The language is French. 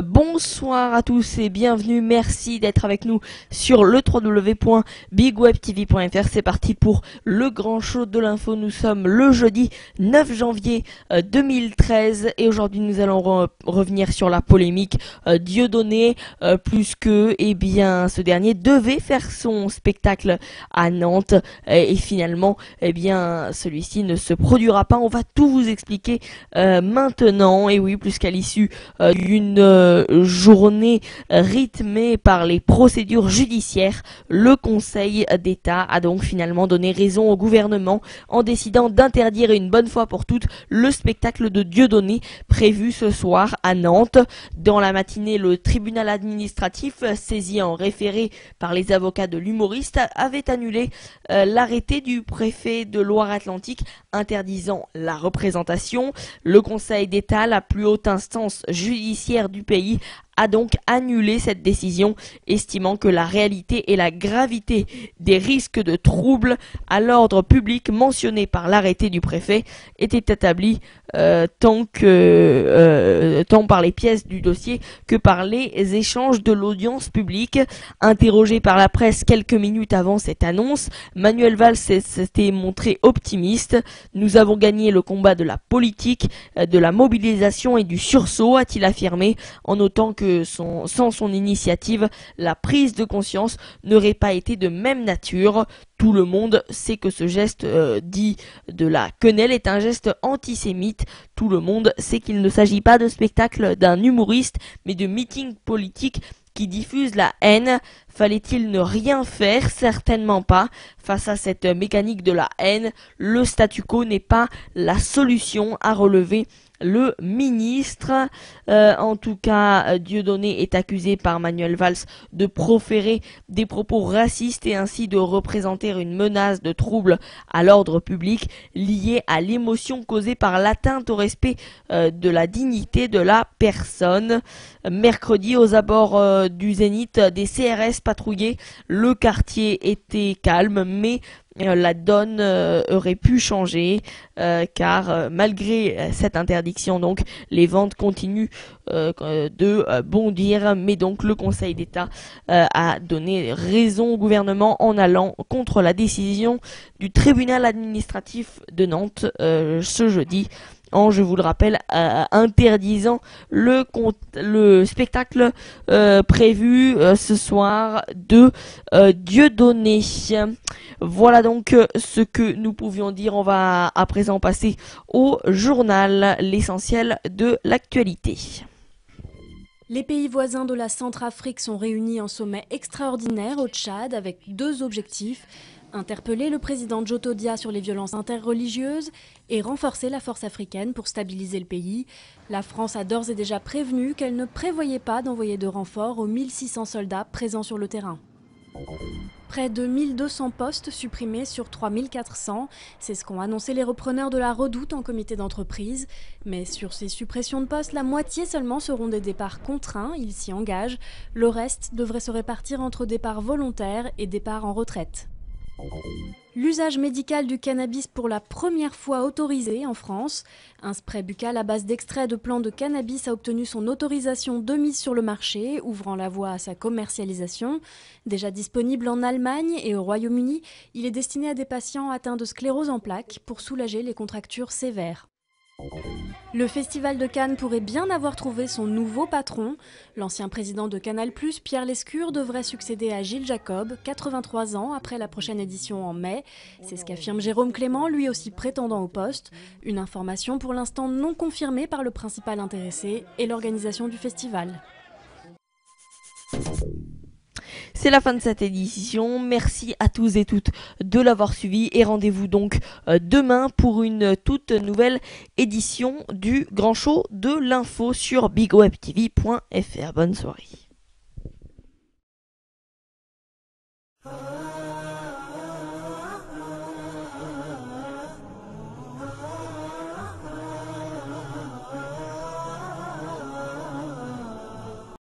Bonsoir à tous et bienvenue, merci d'être avec nous sur le www.bigwebtv.fr. C'est parti pour le grand show de l'info. Nous sommes le jeudi 9 janvier 2013 et aujourd'hui nous allons revenir sur la polémique Dieudonné, plus que ce dernier devait faire son spectacle à Nantes et finalement celui-ci ne se produira pas. On va tout vous expliquer maintenant, et oui, plus qu'à l'issue d'une journée rythmée par les procédures judiciaires, le Conseil d'État a donc finalement donné raison au gouvernement en décidant d'interdire une bonne fois pour toutes le spectacle de Dieudonné prévu ce soir à Nantes. Dans la matinée, le tribunal administratif, saisi en référé par les avocats de l'humoriste, avait annulé l'arrêté du préfet de Loire-Atlantique interdisant la représentation. Le Conseil d'État, la plus haute instance judiciaire du pays, a donc annulé cette décision, estimant que la réalité et la gravité des risques de troubles à l'ordre public mentionnés par l'arrêté du préfet étaient établis tant par les pièces du dossier que par les échanges de l'audience publique. Interrogé par la presse quelques minutes avant cette annonce, Manuel Valls s'était montré optimiste. « Nous avons gagné le combat de la politique, de la mobilisation et du sursaut », a-t-il affirmé, en notant que sans son initiative, la prise de conscience n'aurait pas été de même nature. Tout le monde sait que ce geste dit de la quenelle est un geste antisémite. Tout le monde sait qu'il ne s'agit pas de spectacle d'un humoriste, mais de meeting politique qui diffuse la haine. Fallait-il ne rien faire? Certainement pas. Face à cette mécanique de la haine, le statu quo n'est pas la solution, à relever le ministre. En tout cas, Dieudonné est accusé par Manuel Valls de proférer des propos racistes et ainsi de représenter une menace de trouble à l'ordre public liée à l'émotion causée par l'atteinte au respect de la dignité de la personne. Mercredi, aux abords du Zénith, des CRS patrouillaient. Le quartier était calme, mais la donne aurait pu changer car malgré cette interdiction, donc les ventes continuent de bondir, mais donc le Conseil d'État a donné raison au gouvernement en allant contre la décision du tribunal administratif de Nantes ce jeudi, en, je vous le rappelle, interdisant le spectacle prévu ce soir de Dieudonné. Voilà donc ce que nous pouvions dire. On va à présent passer au journal, l'essentiel de l'actualité. Les pays voisins de la Centrafrique sont réunis en sommet extraordinaire au Tchad avec deux objectifs: interpeller le président Jotodia sur les violences interreligieuses et renforcer la force africaine pour stabiliser le pays. La France a d'ores et déjà prévenu qu'elle ne prévoyait pas d'envoyer de renforts aux 1600 soldats présents sur le terrain. Près de 1200 postes supprimés sur 3400, c'est ce qu'ont annoncé les repreneurs de la Redoute en comité d'entreprise. Mais sur ces suppressions de postes, la moitié seulement seront des départs contraints, ils s'y engagent. Le reste devrait se répartir entre départs volontaires et départs en retraite. L'usage médical du cannabis pour la première fois autorisé en France. Un spray buccal à base d'extrait de plants de cannabis a obtenu son autorisation de mise sur le marché, ouvrant la voie à sa commercialisation. Déjà disponible en Allemagne et au Royaume-Uni, il est destiné à des patients atteints de sclérose en plaques pour soulager les contractures sévères. Le Festival de Cannes pourrait bien avoir trouvé son nouveau patron. L'ancien président de Canal+, Pierre Lescure, devrait succéder à Gilles Jacob, 83 ans, après la prochaine édition en mai. C'est ce qu'affirme Jérôme Clément, lui aussi prétendant au poste. Une information pour l'instant non confirmée par le principal intéressé et l'organisation du festival. C'est la fin de cette édition, merci à tous et toutes de l'avoir suivi et rendez-vous donc demain pour une toute nouvelle édition du Grand Show de l'info sur bigwebtv.fr. Bonne soirée.